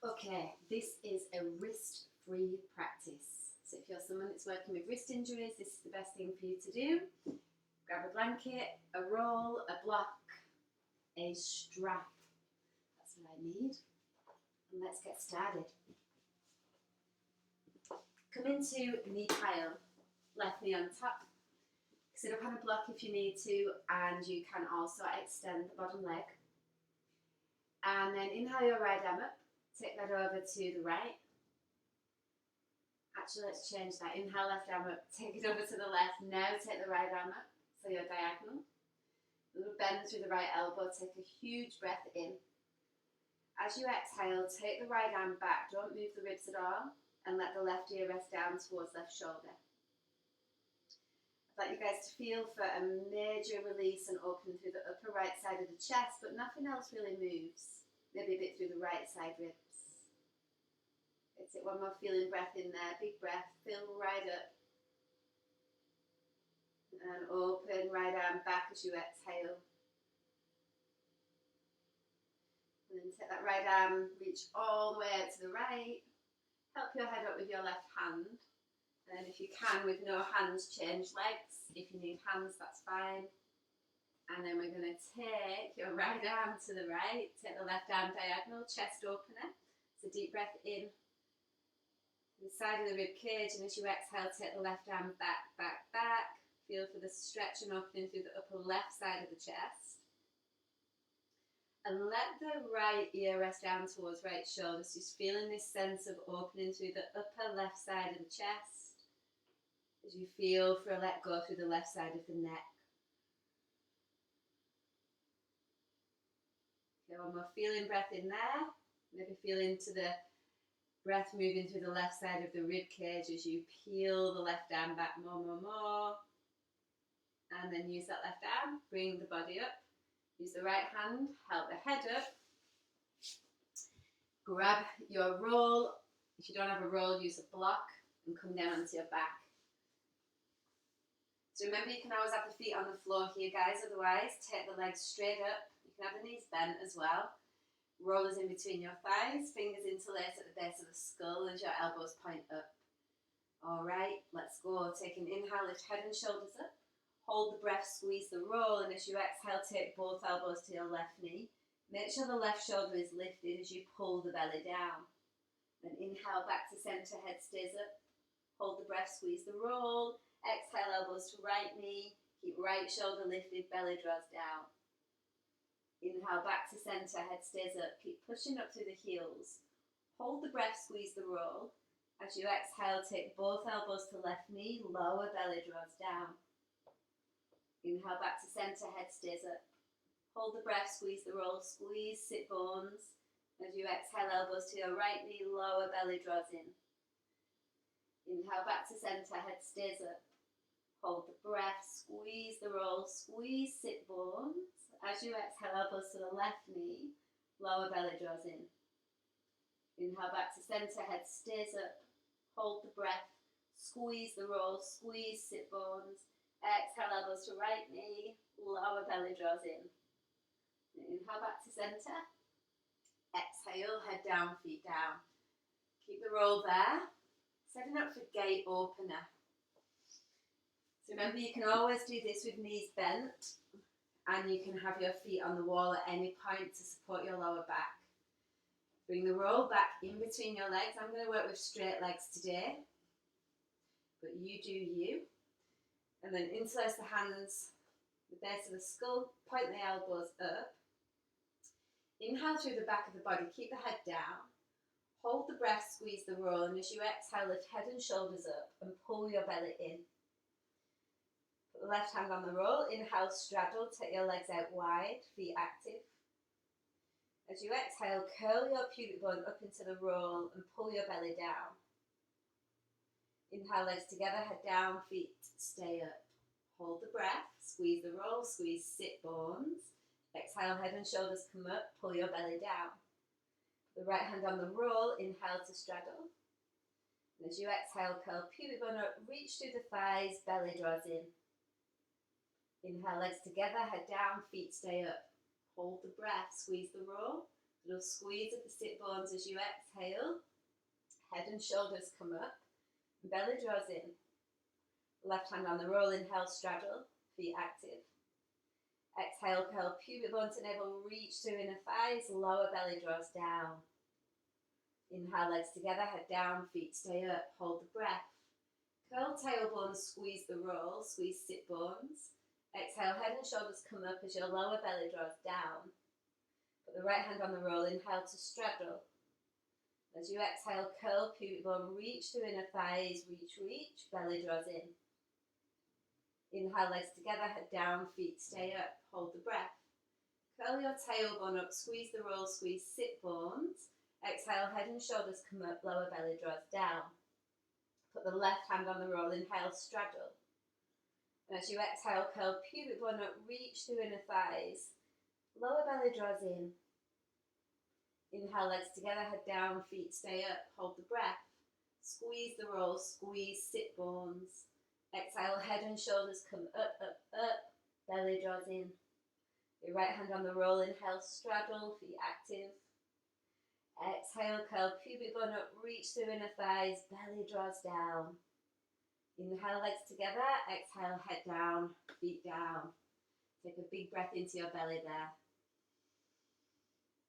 Okay, this is a wrist-free practice. So if you're someone that's working with wrist injuries, this is the best thing for you to do. Grab a blanket, a roll, a block, a strap. That's what I need. And let's get started. Come into knee pile, left knee on top. Sit up on a block if you need to, and you can also extend the bottom leg. And then inhale your right arm up. Take that over to the right. Actually, let's change that. Inhale, left arm up. Take it over to the left. Now take the right arm up, so you're diagonal. A little bend through the right elbow. Take a huge breath in. As you exhale, take the right arm back. Don't move the ribs at all. And let the left ear rest down towards left shoulder. I'd like you guys to feel for a major release and opening through the upper right side of the chest, but nothing else really moves. Maybe a bit through the right side ribs. Let's take one more feeling breath in there. Big breath. Fill right up. And open right arm back as you exhale. And then take that right arm, reach all the way out to the right. Help your head up with your left hand. And if you can, with no hands, change legs. If you need hands, that's fine. And then we're going to take your right arm to the right. Take the left arm diagonal, chest opener. So deep breath in. The side of the rib cage, and as you exhale, take the left arm back, back, back. Feel for the stretch and opening through the upper left side of the chest. And let the right ear rest down towards right shoulder. So just feeling this sense of opening through the upper left side of the chest. As you feel for a let go through the left side of the neck. Okay, one more feeling breath in there. Maybe feel into the breath moving through the left side of the rib cage as you peel the left arm back more. And then use that left arm, bring the body up. Use the right hand, help the head up. Grab your roll. If you don't have a roll, use a block and come down onto your back. So remember, you can always have the feet on the floor here, guys. Otherwise, take the legs straight up. You can have the knees bent as well. Rollers in between your thighs, fingers interlace at the base of the skull as your elbows point up. Alright, let's go. Take an inhale, lift head and shoulders up. Hold the breath, squeeze the roll, and as you exhale, take both elbows to your left knee. Make sure the left shoulder is lifted as you pull the belly down. Then inhale back to center, head stays up. Hold the breath, squeeze the roll. Exhale, elbows to right knee. Keep right shoulder lifted, belly draws down. Inhale back to center, head stays up. Keep pushing up through the heels. Hold the breath, squeeze the roll. As you exhale, take both elbows to left knee, lower belly draws down. Inhale back to center, head stays up. Hold the breath, squeeze the roll, squeeze, sit bones. As you exhale, elbows to your right knee, lower belly draws in. Inhale back to center, head stays up. Hold the breath, squeeze the roll, squeeze, sit bones. As you exhale, elbows to the left knee, lower belly draws in. Inhale back to center, head stays up. Hold the breath, squeeze the roll, squeeze, sit bones. Exhale, elbows to right knee, lower belly draws in. Inhale back to center. Exhale, head down, feet down. Keep the roll there. Setting up for gate opener. So remember, you can always do this with knees bent. And you can have your feet on the wall at any point to support your lower back. Bring the roll back in between your legs. I'm going to work with straight legs today, but you do you. And then interlace the hands, the base of the skull, point the elbows up. Inhale through the back of the body, keep the head down. Hold the breath, squeeze the roll, and as you exhale, lift head and shoulders up and pull your belly in. Put the left hand on the roll, inhale, straddle, take your legs out wide, feet active. As you exhale, curl your pubic bone up into the roll and pull your belly down. Inhale, legs together, head down, feet stay up. Hold the breath, squeeze the roll, squeeze, sit bones. Exhale, head and shoulders come up, pull your belly down. Put the right hand on the roll, inhale to straddle. And as you exhale, curl pubic bone up, reach through the thighs, belly draws in. Inhale, legs together, head down, feet stay up. Hold the breath, squeeze the roll, Little squeeze of the sit bones as you exhale. Head and shoulders come up. Belly draws in. Left hand on the roll, inhale, straddle, feet active. Exhale, curl pubic bone to navel, reach through inner thighs, lower belly draws down. Inhale, legs together, head down, feet stay up, hold the breath. Curl tailbone, squeeze the roll, squeeze sit bones. Exhale, head and shoulders come up as your lower belly draws down. Put the right hand on the roll, inhale to straddle. As you exhale, curl pubic bone, reach through inner thighs, reach, belly draws in. Inhale, legs together, head down, feet stay up, hold the breath. Curl your tailbone up, squeeze the roll, squeeze sit bones. Exhale, head and shoulders come up, lower belly draws down. Put the left hand on the roll, inhale, straddle. And as you exhale, curl pubic bone up, reach through inner thighs. Lower belly draws in. Inhale, legs together, head down, feet stay up, hold the breath. Squeeze the roll, squeeze sit bones. Exhale, head and shoulders come up, belly draws in. Your right hand on the roll, inhale, straddle, feet active. Exhale, curl pubic bone up, reach through inner thighs, belly draws down. Inhale, legs together, exhale, head down, feet down. Take a big breath into your belly there.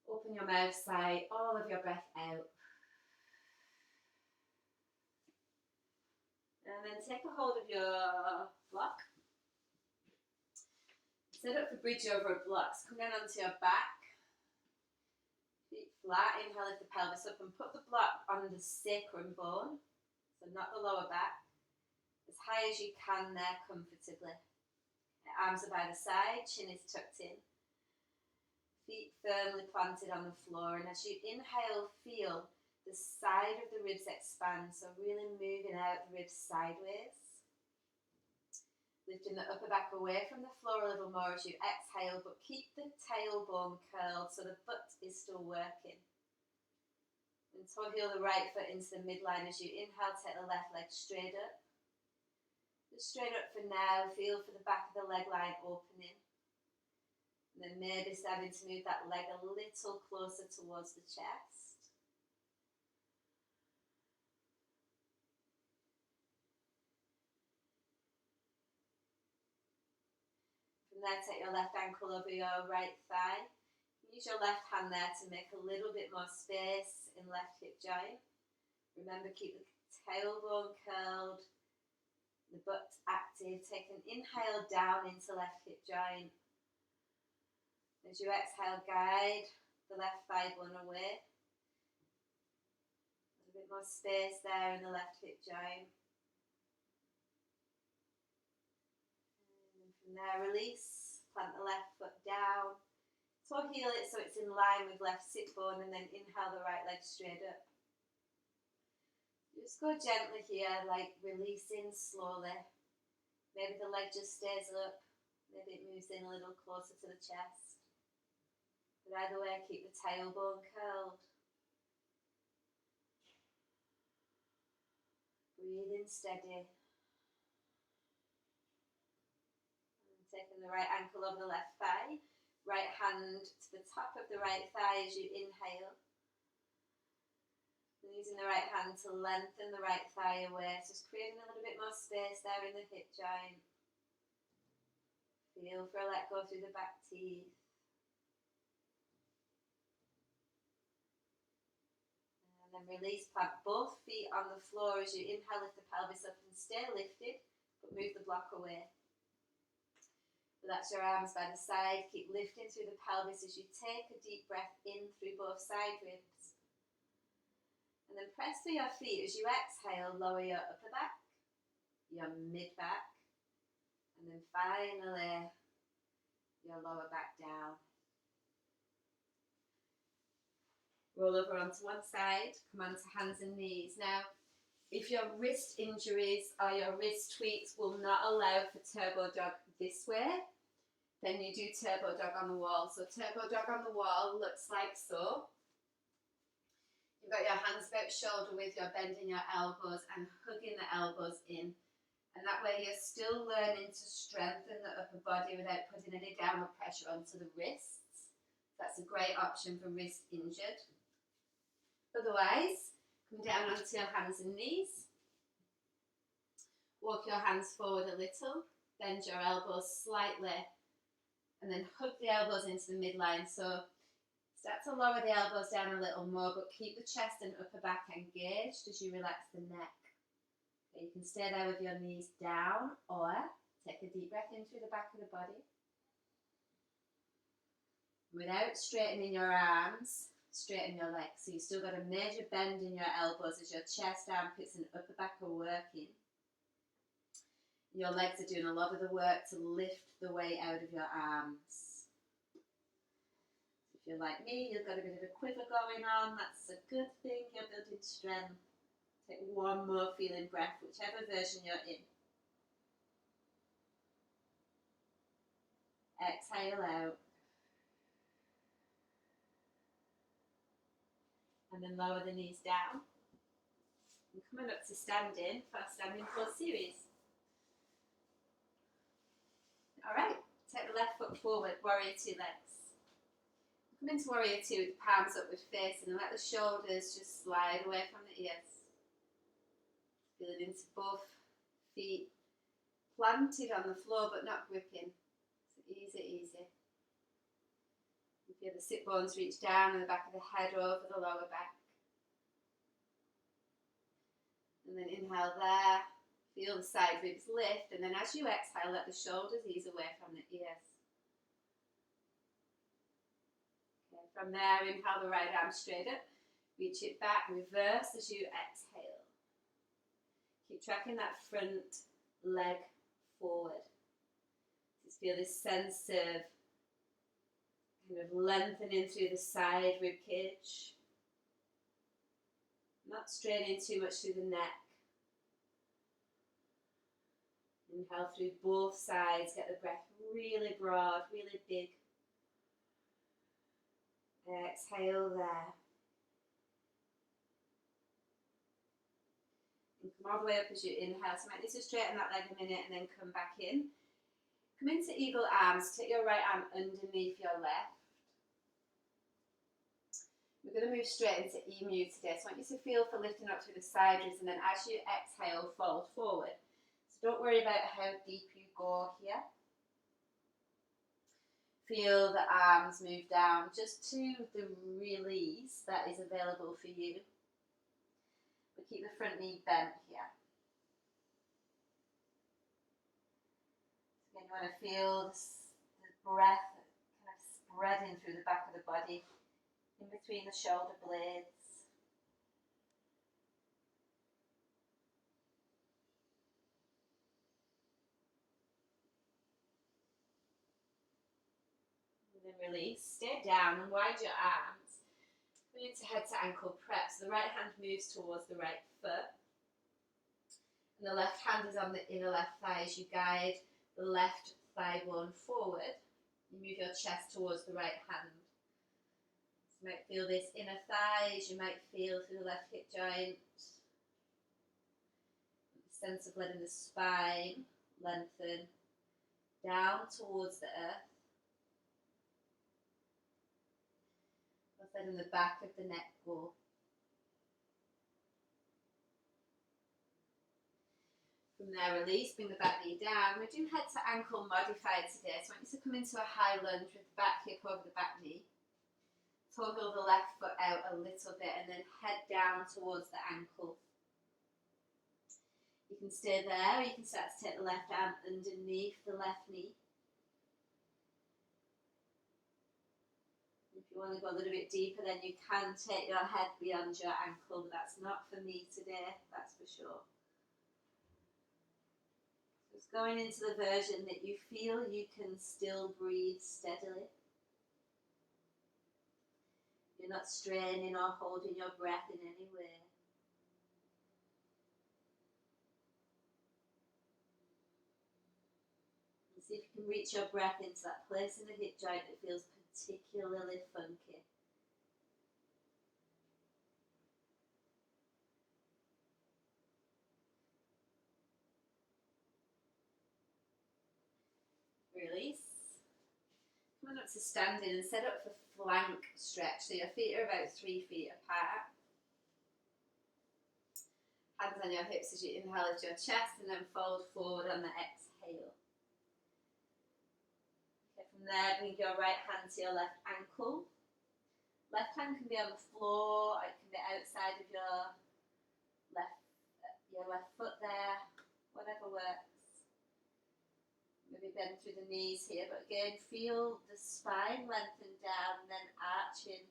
Open your mouth, sigh all of your breath out. And then take a hold of your block. Set up for bridge over a block. So come down onto your back. Feet flat. Inhale, lift the pelvis up and put the block on the sacrum bone. So not the lower back. As high as you can there comfortably. Arms are by the side, chin is tucked in. Feet firmly planted on the floor. And as you inhale, feel the side of the ribs expand, so really moving out the ribs sideways. Lifting the upper back away from the floor a little more as you exhale, but keep the tailbone curled so the butt is still working. And toe heel the right foot into the midline as you inhale, take the left leg straight up. Just straight up for now, feel for the back of the leg line opening. And then maybe starting to move that leg a little closer towards the chest. From there, take your left ankle over your right thigh. Use your left hand there to make a little bit more space in left hip joint. Remember, keep the tailbone curled, the butt active. Take an inhale down into left hip joint. As you exhale, guide the left thigh bone away. A little bit more space there in the left hip joint. And from there, release. Plant the left foot down. Toe heel it so it's in line with left sit bone, and then inhale the right leg straight up. Just go gently here, like releasing slowly. Maybe the leg just stays up. Maybe it moves in a little closer to the chest. But either way, keep the tailbone curled. Breathing steady. And taking the right ankle over the left thigh. Right hand to the top of the right thigh as you inhale. And using the right hand to lengthen the right thigh away. So just creating a little bit more space there in the hip joint. Feel for a let go through the back teeth. And then release, plant both feet on the floor as you inhale, lift the pelvis up and stay lifted, but move the block away. Relax your arms by the side, keep lifting through the pelvis as you take a deep breath in through both side ribs. And then press through your feet as you exhale, lower your upper back, your mid back, and then finally your lower back down. Roll over onto one side, come onto hands and knees. Now, if your wrist injuries or your wrist tweaks will not allow for turbo dog this way, then you do turbo dog on the wall. So turbo dog on the wall looks like so. You've got your hands about shoulder width, you're bending your elbows and hugging the elbows in. And that way you're still learning to strengthen the upper body without putting any downward pressure onto the wrists. That's a great option for wrist injured. Otherwise, come down onto your hands and knees. Walk your hands forward a little, bend your elbows slightly, and then hug the elbows into the midline. So start to lower the elbows down a little more, but keep the chest and upper back engaged as you relax the neck. Okay, you can stay there with your knees down, or take a deep breath in through the back of the body. Without straightening your arms, straighten your legs. So you've still got a major bend in your elbows as your chest, armpits and upper back are working. Your legs are doing a lot of the work to lift the weight out of your arms. If you're like me, you've got a bit of a quiver going on, that's a good thing, you're building strength. Take one more feeling breath, whichever version you're in. Exhale out. And then lower the knees down. And coming up to standing for our standing pose series. Alright, take the left foot forward, warrior two legs. Come into warrior two with the palms upward facing and let the shoulders just slide away from the ears. Feeling into both feet planted on the floor but not gripping. So easy, easy. You feel the sit bones reach down and the back of the head over the lower back. And then inhale there. Feel the side ribs lift, and then as you exhale, let the shoulders ease away from the ears. Okay, from there, inhale the right arm straight up, reach it back, reverse as you exhale. Keep tracking that front leg forward. Just feel this sense of kind of lengthening through the side rib cage. Not straining too much through the neck. Inhale through both sides, get the breath really broad, really big. Exhale there. And come all the way up as you inhale. So you might need to straighten that leg a minute and then come back in. Come into eagle arms. Take your right arm underneath your left. We're going to move straight into emu today. So I want you to feel for lifting up through the side ribs, and then as you exhale, fold forward. Don't worry about how deep you go here. Feel the arms move down just to the release that is available for you. But keep the front knee bent here. Again, you want to feel the breath kind of spreading through the back of the body, in between the shoulder blades. Release, stay down and wide your arms. Come into head to ankle prep. So the right hand moves towards the right foot. And the left hand is on the inner left thigh as you guide the left thigh bone forward. You move your chest towards the right hand. So you might feel this inner thigh as you might feel through the left hip joint. The sense of letting the spine lengthen down towards the earth. Letting the back of the neck go. From there, release, bring the back knee down. We're doing head to ankle modified today, so I want you to come into a high lunge with the back hip over the back knee. Toggle the left foot out a little bit and then head down towards the ankle. You can stay there, or you can start to take the left arm underneath the left knee. If you want to go a little bit deeper, then you can take your head beyond your ankle, but that's not for me today, that's for sure. So it's going into the version that you feel you can still breathe steadily. You're not straining or holding your breath in any way. And see if you can reach your breath into that place in the hip joint that feels particularly funky. Release. Come Coming up to standing and set up for flank stretch. So your feet are about 3 feet apart. Hands on your hips as you inhale into your chest and then fold forward on the exhale. Okay, from there, bring your right hand to your left ankle. Left hand can be on the floor, or it can be outside of your left foot there, whatever works. Maybe bend through the knees here, but again, feel the spine lengthen down and then arching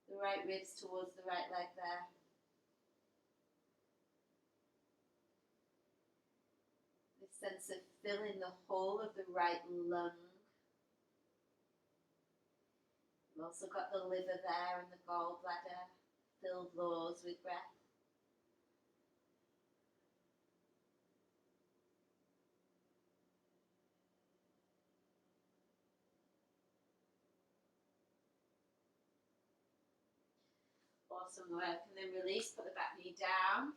the right ribs towards the right leg there. This sense of filling the whole of the right lung. You've also got the liver there and the gallbladder. Fill those with breath. Awesome work. And then release, put the back knee down.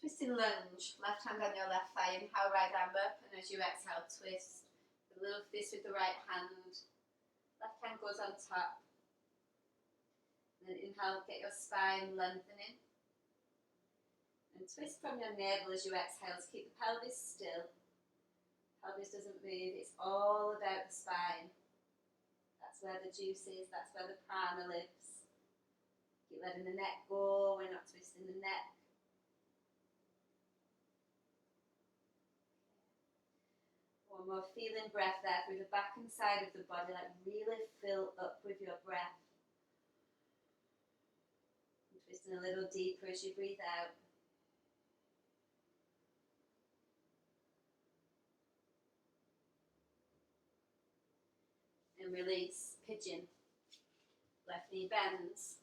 Twisting lunge, left hand on your left thigh, inhale, right arm up, and as you exhale, twist. A little fist with the right hand. Left hand goes on top. And then inhale, get your spine lengthening. And twist from your navel as you exhale to keep the pelvis still. Pelvis doesn't move, it's all about the spine. That's where the juice is, that's where the prana lives. Keep letting the neck go, we're not twisting the neck. One more feeling breath there through the back and side of the body, like really fill up with your breath. And twisting a little deeper as you breathe out. And release, pigeon. Left knee bends.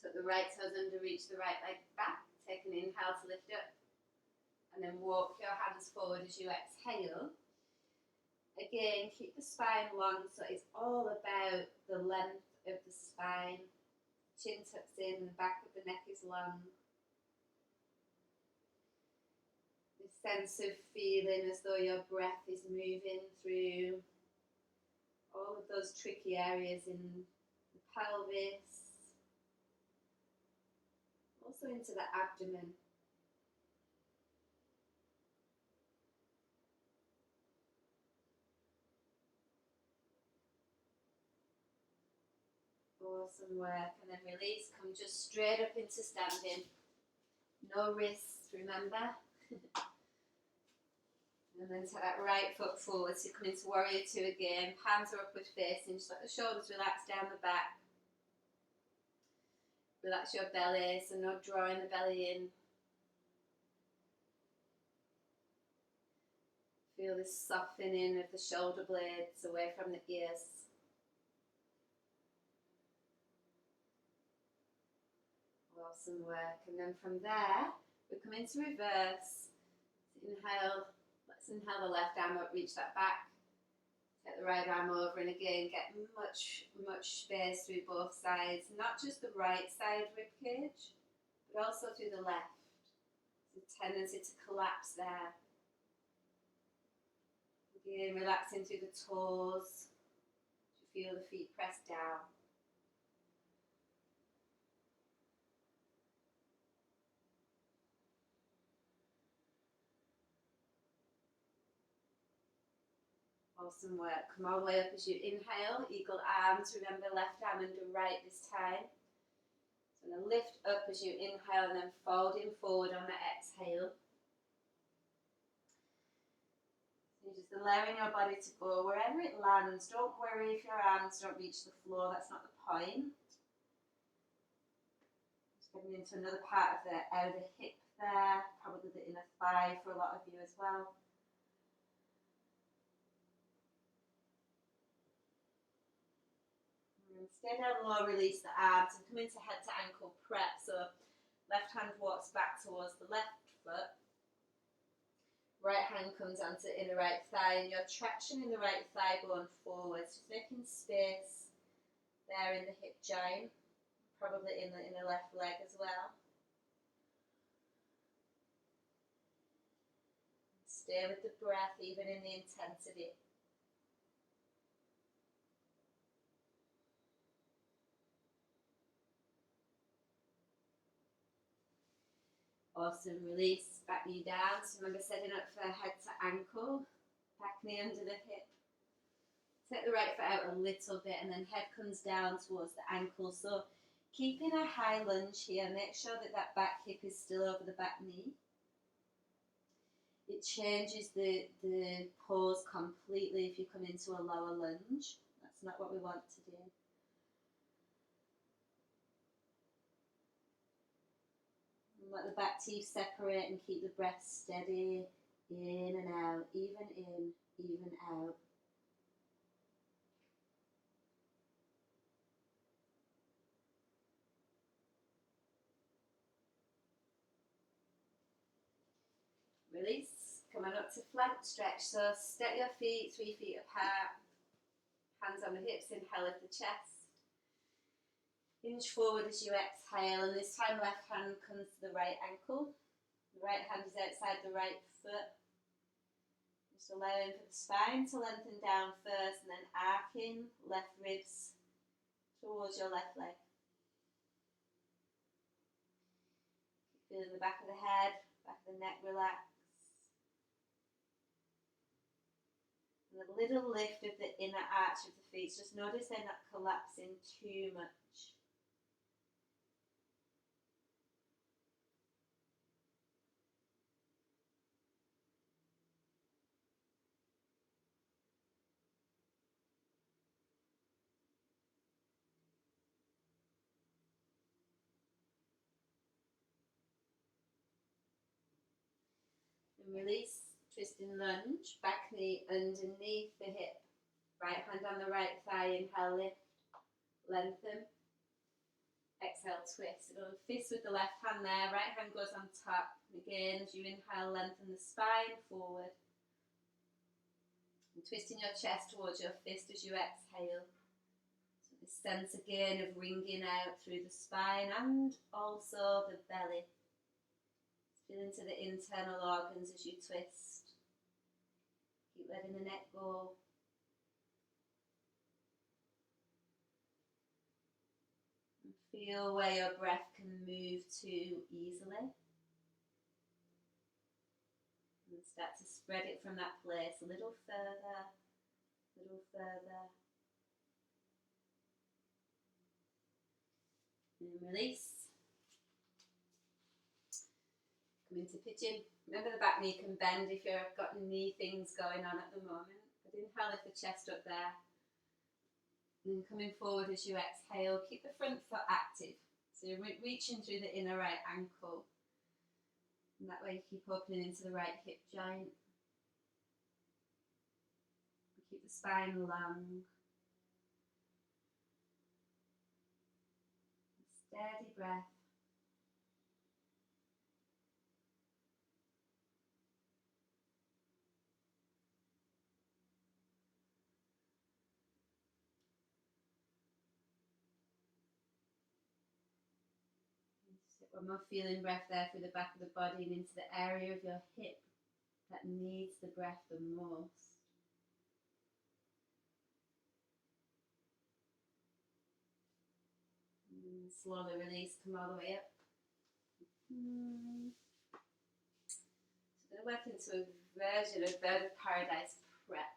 Tuck the right toes under, reach the right leg back. Take an inhale to lift up. And then walk your hands forward as you exhale. Again, keep the spine long, so it's all about the length of the spine. Chin tucks in, the back of the neck is long. This sense of feeling as though your breath is moving through all of those tricky areas in the pelvis, also into the abdomen. Awesome work. And then release, come just straight up into standing. No wrists, remember? And then take that right foot forward, so come into warrior two again. Palms are upward facing, just let the shoulders relax down the back. Relax your belly, so no drawing the belly in. Feel this softening of the shoulder blades away from the ears. Awesome work. And then from there, we come into reverse. So inhale. Let's inhale the left arm up, reach that back. Take the right arm over, and again, get much space through both sides. Not just the right side rib cage, but also through the left. There's a tendency to collapse there. Again, relaxing through the toes. You feel the feet press down. Awesome work. Come all the way up as you inhale. Eagle arms. Remember, left arm under right this time. So I'm going to lift up as you inhale and then folding forward on the exhale. So you're just allowing your body to go wherever it lands. Don't worry if your arms don't reach the floor. That's not the point. Just getting into another part of the outer hip there. Probably the inner thigh for a lot of you as well. Stay down low, release the arms and come into head to ankle prep. So left hand walks back towards the left foot. Right hand comes onto inner right thigh, and your traction in the right thigh bone forwards. Just making space there in the hip joint, probably in the left leg as well. Stay with the breath, even in the intensity. Awesome. Release, back knee down. So remember setting up for head to ankle, back knee under the hip. Take the right foot out a little bit and then head comes down towards the ankle. So keeping a high lunge here, make sure that that back hip is still over the back knee. It changes the pose completely if you come into a lower lunge. That's not what we want to do. And let the back teeth separate and keep the breath steady. In and out, even in, even out. Release. Come on up to flank stretch. So step your feet 3 feet apart. Hands on the hips. Inhale, lift the chest. Hinge forward as you exhale. And this time left hand comes to the right ankle. The right hand is outside the right foot. Just allowing for the spine to lengthen down first and then arcing left ribs towards your left leg. Feeling the back of the head, back of the neck relax. And a little lift of the inner arch of the feet. Just notice they're not collapsing too much. And release, twisting lunge, back knee underneath the hip. Right hand on the right thigh, inhale, lift, lengthen. Exhale, twist. So fist with the left hand there, right hand goes on top. And again, as you inhale, lengthen the spine forward. And twisting your chest towards your fist as you exhale. So this sense again of ringing out through the spine and also the belly. Feel into the internal organs as you twist. Keep letting the neck go. And feel where your breath can move to easily. And start to spread it from that place a little further, a little further. And release. Come into pigeon. Remember the back knee can bend if you've got knee things going on at the moment. But inhale, lift the chest up there. And then coming forward as you exhale, keep the front foot active. So you're reaching through the inner right ankle. And that way you keep opening into the right hip joint. And keep the spine long. Steady breath. One more feeling breath there through the back of the body and into the area of your hip that needs the breath the most. And slowly release, come all the way up. So we're going to work into a version of Bird of Paradise prep.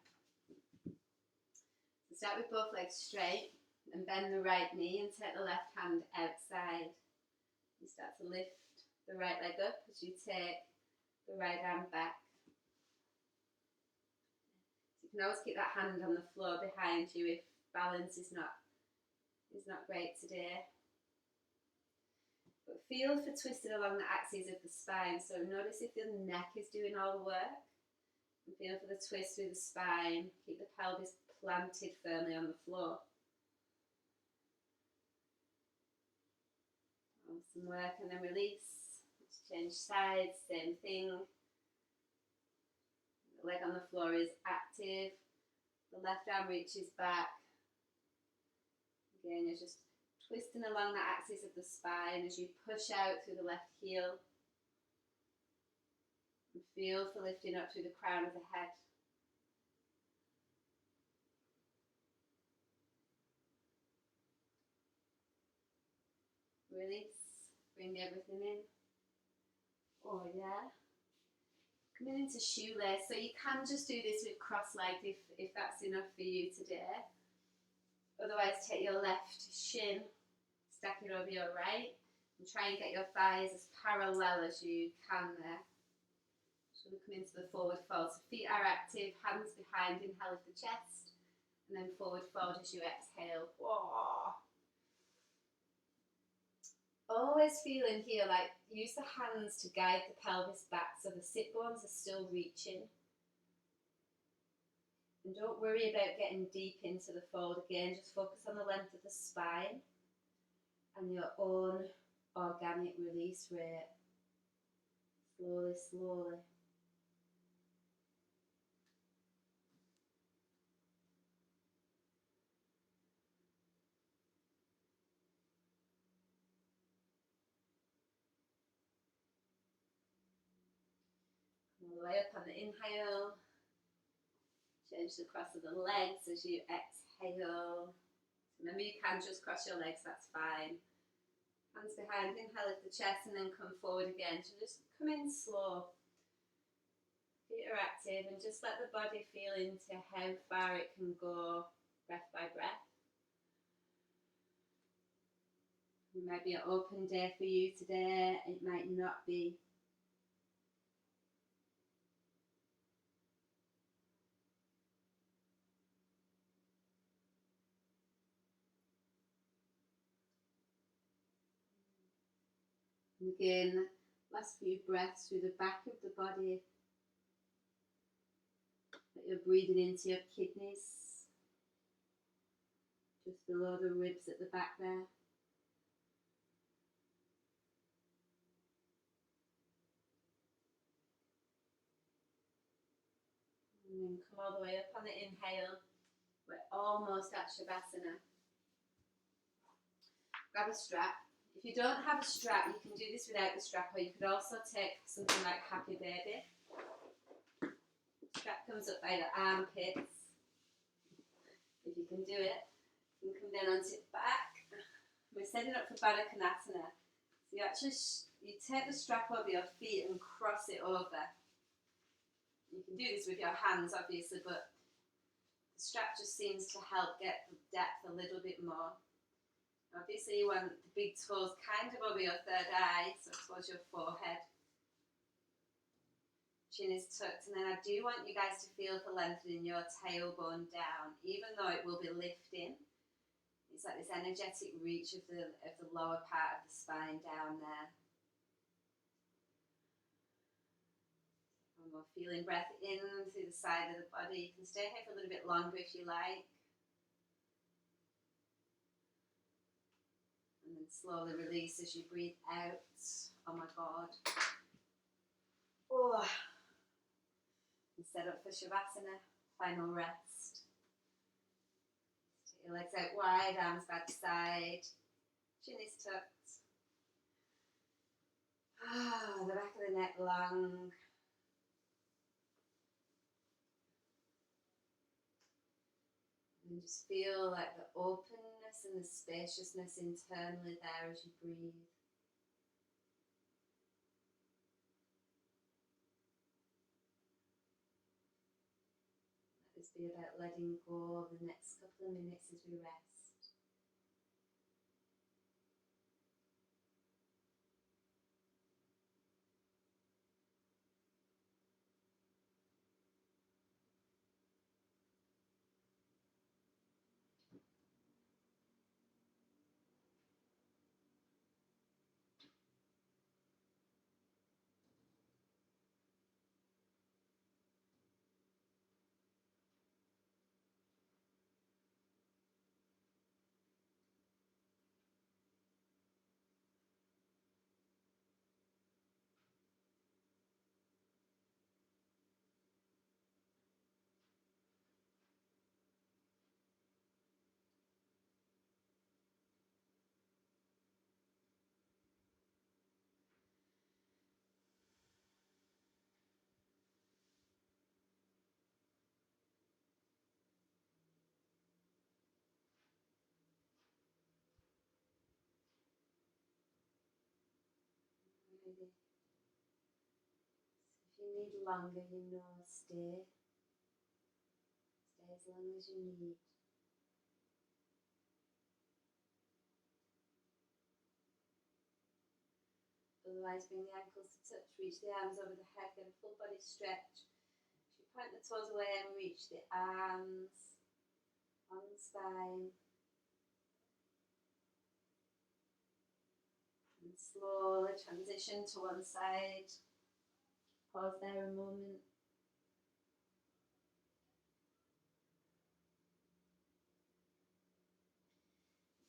So start with both legs straight and bend the right knee and take the left hand outside. You start to lift the right leg up as you take the right arm back. So you can always keep that hand on the floor behind you if balance is not great today. But feel for twisting along the axes of the spine. So notice if the neck is doing all the work. And feel for the twist through the spine. Keep the pelvis planted firmly on the floor. Awesome work, and then release. Let's change sides, same thing. The leg on the floor is active. The left arm reaches back. Again, you're just twisting along the axis of the spine as you push out through the left heel. And feel for lifting up through the crown of the head. Release, bring everything in. Oh yeah. Coming into shoelace, so you can just do this with cross-legged if that's enough for you today. Otherwise, take your left shin, stack it over your right, and try and get your thighs as parallel as you can there. Just going to come into the forward fold. So feet are active, hands behind, inhale lift the chest, and then forward fold as you exhale. Whoa. Always feeling here, like use the hands to guide the pelvis back so the sit bones are still reaching. And don't worry about getting deep into the fold again, just focus on the length of the spine and your own organic release rate. Slowly, slowly. All the way up on the inhale. Change the cross of the legs as you exhale. Remember, you can just cross your legs, that's fine. Hands behind, inhale lift the chest, and then come forward again. So just come in slow. Feet are active, and just let the body feel into how far it can go, breath by breath. It might be an open day for you today, it might not be. And again, last few breaths through the back of the body. That you're breathing into your kidneys, just below the ribs at the back there. And then come all the way up on the inhale. We're almost at Shavasana. Grab a strap. If you don't have a strap, you can do this without the strap, or you could also take something like Happy Baby. Strap comes up by the armpits. If you can do it, you can come down onto the back. We're setting up for Baddha Konasana. So you take the strap over your feet and cross it over. You can do this with your hands, obviously, but the strap just seems to help get the depth a little bit more. Obviously, you want the big toes kind of over your third eye, so towards your forehead. Chin is tucked, and then I do want you guys to feel for lengthening your tailbone down, even though it will be lifting. It's like this energetic reach of the lower part of the spine down there. And we're feeling breath in through the side of the body. You can stay here for a little bit longer if you like. And then slowly release as you breathe out. Oh my God. Oh. And set up for Shavasana, final rest. Take your legs out wide, arms by the side. Chin is tucked. The back of the neck long. And just feel like the openness and the spaciousness internally there as you breathe. Let this be about letting go the next couple of minutes as we rest. maybe. So if you need longer, stay. Stay as long as you need. Otherwise, bring the ankles to touch, reach the arms over the head, get a full body stretch. As you point the toes away and reach the arms on the spine. And slowly transition to one side. Pause there a moment.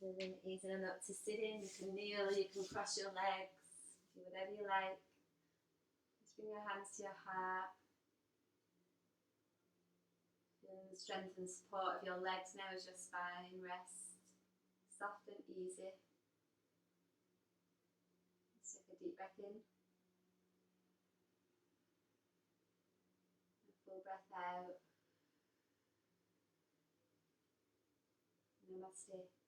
And then easing on up to sitting. You can kneel, you can cross your legs, do whatever you like. Just bring your hands to your heart. Feeling the strength and support of your legs now as your spine rests. Soft and easy. Let's take a deep breath in. And full breath out. Namaste.